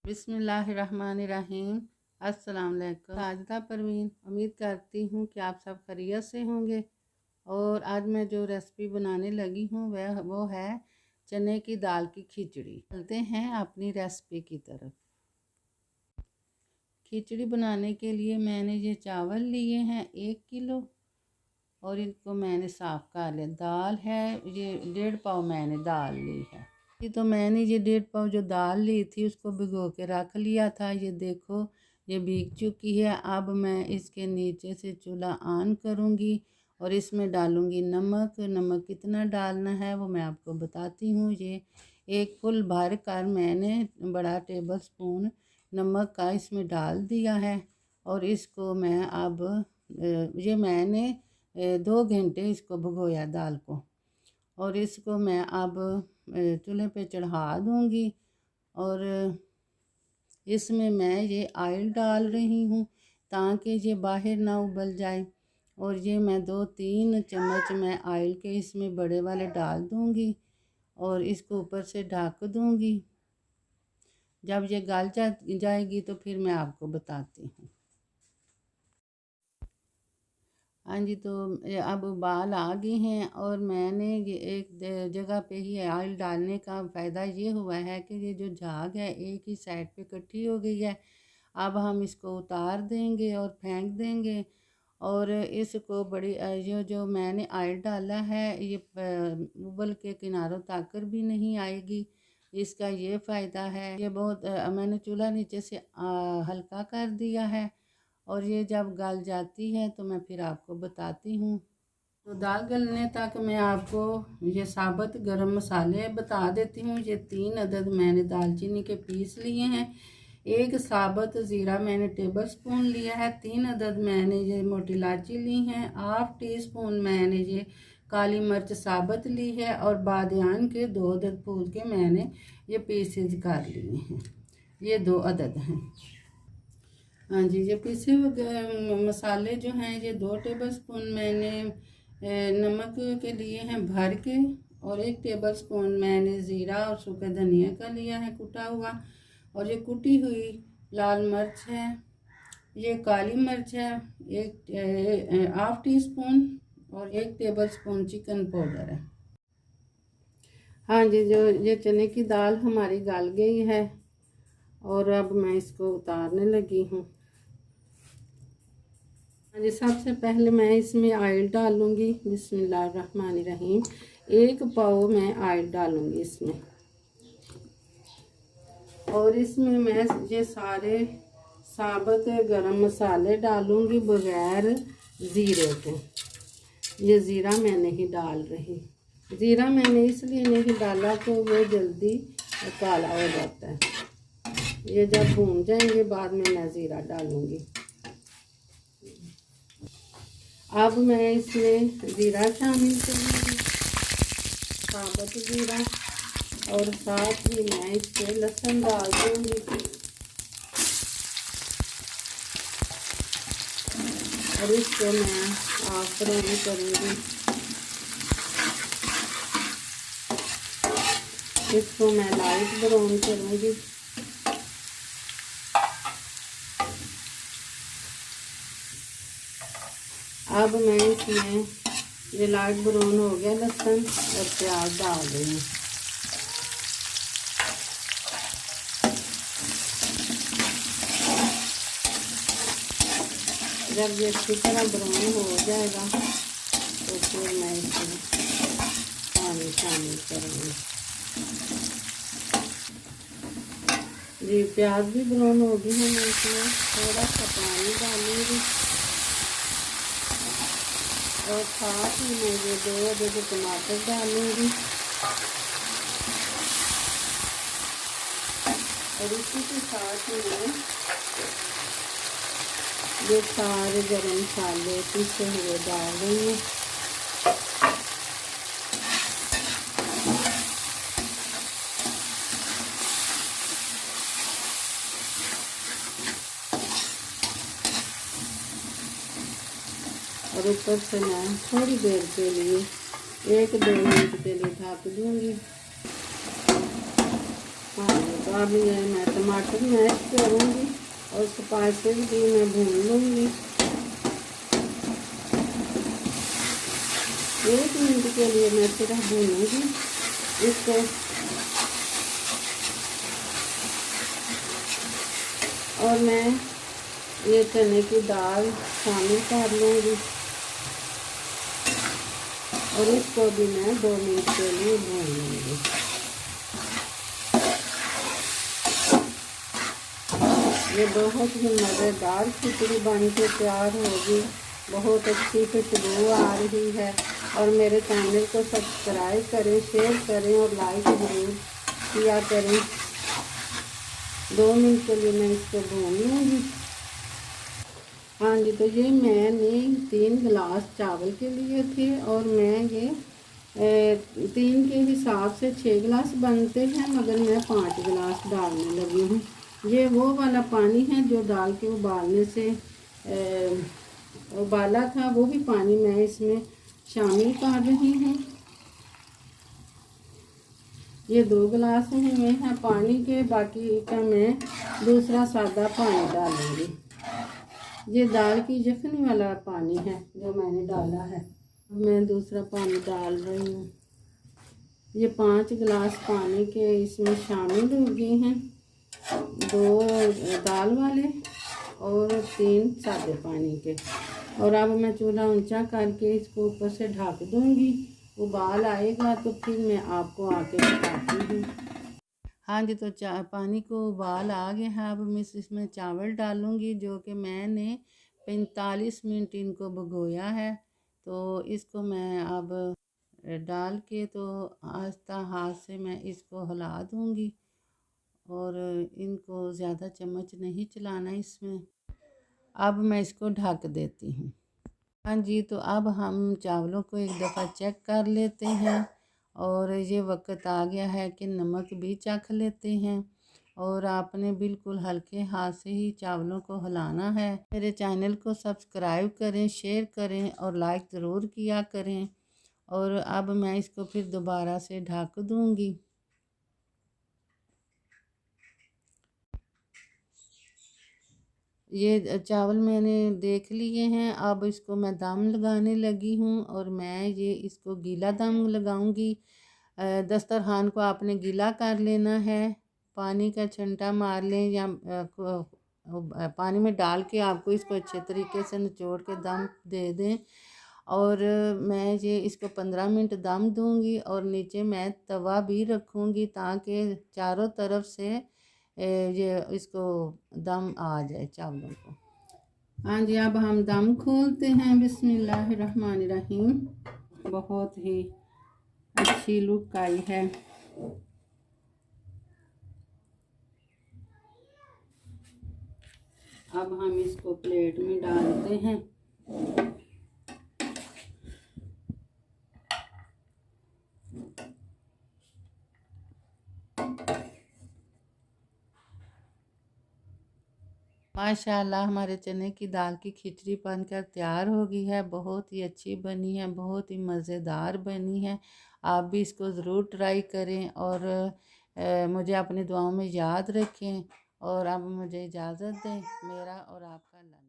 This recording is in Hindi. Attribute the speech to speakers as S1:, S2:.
S1: बिस्मिल्लाहिर्रहमानिर्रहीम। अस्सलाम वालेकुम। साजिदा परवीन, उम्मीद करती हूँ कि आप सब खैरियत से होंगे। और आज मैं जो रेसिपी बनाने लगी हूँ वो है चने की दाल की खिचड़ी। चलते हैं अपनी रेसिपी की तरफ। खिचड़ी बनाने के लिए मैंने ये चावल लिए हैं 1 किलो और इनको मैंने साफ़ कर लिया। दाल है ये 1.5 पाव मैंने दाल ली है। तो मैंने ये 1.5 पाव जो दाल ली थी उसको भिगो के रख लिया था। ये देखो ये भीग चुकी है। अब मैं इसके नीचे से चूल्हा ऑन करूँगी और इसमें डालूँगी नमक। नमक कितना डालना है वो मैं आपको बताती हूँ। ये 1 फुल भर कर मैंने बड़ा टेबल स्पून नमक का इसमें डाल दिया है। और इसको मैं अब ये मैंने 2 घंटे इसको भिगोया दाल को। और इसको मैं अब चूल्हे पे चढ़ा दूँगी। और इसमें मैं ये ऑयल डाल रही हूँ ताकि ये बाहर ना उबल जाए। और ये मैं 2-3 चम्मच मैं ऑयल के इसमें बड़े वाले डाल दूँगी और इसको ऊपर से ढक दूँगी। जब ये गल जाएगी तो फिर मैं आपको बताती हूँ। हाँ जी, तो अब उबाल आ गए हैं और मैंने ये एक जगह पे ही ऑयल डालने का फ़ायदा ये हुआ है कि ये जो झाग है एक ही साइड पे इकट्ठी हो गई है। अब हम इसको उतार देंगे और फेंक देंगे। और इसको बड़ी ये जो मैंने ऑयल डाला है ये उबल के किनारों तक भी नहीं आएगी। इसका ये फ़ायदा है। ये बहुत मैंने चूल्हा नीचे से हल्का कर दिया है और ये जब गल जाती है तो मैं फिर आपको बताती हूँ। तो दाल गलने तक मैं आपको ये साबुत गरम मसाले बता देती हूँ। ये 3 अदद मैंने दालचीनी के पीस लिए हैं। 1 साबुत ज़ीरा मैंने टेबल स्पून लिया है। 3 अदद मैंने ये मोटी इलायची ली हैं। ½ टीस्पून मैंने ये काली मिर्च साबुत ली है। और बादियान के 2 अदद फूल के मैंने ये पीसेज कर लिए हैं। ये 2 अदद हैं। हाँ जी, ये पीसे हुए मसाले जो हैं ये 2 टेबल स्पून मैंने नमक के लिए हैं भर के। और 1 टेबल स्पून मैंने ज़ीरा और सूखे धनिया का लिया है कुटा हुआ। और ये कुटी हुई लाल मिर्च है, ये काली मिर्च है, एक ½ टीस्पून और 1 टेबल स्पून चिकन पाउडर है। हाँ जी, जो ये चने की दाल हमारी गल गई है और अब मैं इसको उतारने लगी हूँ। हाँ जी, सबसे पहले मैं इसमें ऑयल डालूँगी। बिस्मिल्लाहिर्रहमानिर्रहीम। 1 पाव मैं ऑयल डालूँगी इसमें। और इसमें मैं ये सारे साबुत गरम मसाले डालूँगी बगैर ज़ीरे के। ये ज़ीरा मैं नहीं डाल रही। ज़ीरा मैंने इसलिए नहीं डाला तो वो जल्दी काला हो जाता है। ये जब भून जाएंगे बाद में मैं ज़ीरा डालूँगी। अब मैं इसमें ज़ीरा शामिल करूँगी, साबुत ज़ीरा। और साथ ही मैं इसमें लहसुन डाल दूँगी। और इसको मैं हाफ ब्राउन करूँगी। इसको मैं लाइट ब्राउन करूँगी। अब मैं इसमें ये लाइट ब्राउन हो गया लहसुन और प्याज डाल रही हूँ। जब ये अच्छी तरह ब्राउन हो जाएगा तो फिर मैं इसमें पानी शामिल करूँगी। जी, प्याज भी ब्राउन हो गई है। मैं इसमें थोड़ा सा पानी डालूँगी और साथ ही मैं ये 2 अदद टमाटर डालूँगी। और इसी के साथ ही मैं ये सारे गरम मसाले पीसे हुए डाल रही हूँ। और ऊपर से मैं थोड़ी देर के लिए 1-2 मिनट के लिए ढक दूँगी। हाँ, तो अब ये मैं टमाटर मैश करूँगी और स्पाइसेस भी मैं भून लूँगी। 1 मिनट के लिए मैं सिर्फ भूनूँगी इसको। और मैं ये चने की दाल शामिल कर लूँगी और इसको भी मैं 2 मिनट के लिए भून लूँगी। ये बहुत ही मज़ेदार खिचड़ी बन के तैयार होगी। बहुत अच्छी खुशबू आ रही है। और मेरे चैनल को सब्सक्राइब करें, शेयर करें और लाइक ज़रूर किया करें। 2 मिनट के लिए मैं इसको भून लूँगी। हाँ जी, तो ये मैंने 3 गिलास चावल के लिए थे और मैं ये 3 के हिसाब से 6 गिलास बनते हैं, मगर मैं 5 गिलास डालने लगी हूँ। ये वो वाला पानी है जो दाल के उबालने से उबाला था, वो भी पानी मैं इसमें शामिल कर रही हूँ। ये 2 गिलास हुए हैं पानी के, बाकी का मैं दूसरा सादा पानी डालूँगी। ये दाल की यखनी वाला पानी है जो मैंने डाला है। मैं दूसरा पानी डाल रही हूँ। ये 5 गिलास पानी के इसमें शामिल हो गए हैं, 2 दाल वाले और 3 सादे पानी के। और अब मैं चूल्हा ऊंचा करके इसको ऊपर से ढक दूँगी। उबाल आएगा तो फिर मैं आपको आके बताती हूँ। हाँ जी, तो पानी को उबाल आ गया है। अब मैं इसमें चावल डालूँगी जो कि मैंने 45 मिनट इनको भिगोया है। तो इसको मैं अब डाल के तो आस्ता हाथ से मैं इसको हिला दूँगी और इनको ज़्यादा चम्मच नहीं चलाना इसमें। अब मैं इसको ढक देती हूँ। हाँ जी, तो अब हम चावलों को एक दफ़ा चेक कर लेते हैं और ये वक्त आ गया है कि नमक भी चख लेते हैं। और आपने बिल्कुल हल्के हाथ से ही चावलों को हिलाना है। मेरे चैनल को सब्सक्राइब करें, शेयर करें और लाइक ज़रूर किया करें। और अब मैं इसको फिर दोबारा से ढक दूँगी। ये चावल मैंने देख लिए हैं। अब इसको मैं दम लगाने लगी हूँ और मैं ये इसको गीला दम लगाऊंगी। दस्तरखान को आपने गीला कर लेना है, पानी का छंटा मार लें या पानी में डाल के आपको इसको अच्छे तरीके से निचोड़ के दम दे दें। और मैं ये इसको 15 मिनट दम दूंगी और नीचे मैं तवा भी रखूंगी ताकि चारों तरफ से ये इसको दम आ जाए चावलों को। हाँ जी, अब हम दम खोलते हैं। बिस्मिल्लाहिर्रहमानिर्रहीम। बहुत ही अच्छी लुक आई है। अब हम इसको प्लेट में डालते हैं। माशाल्लाह हमारे चने की दाल की खिचड़ी बनकर तैयार हो गई है। बहुत ही अच्छी बनी है, बहुत ही मज़ेदार बनी है। आप भी इसको ज़रूर ट्राई करें और मुझे अपनी दुआओं में याद रखें। और अब मुझे इजाज़त दें। मेरा और आपका लंच।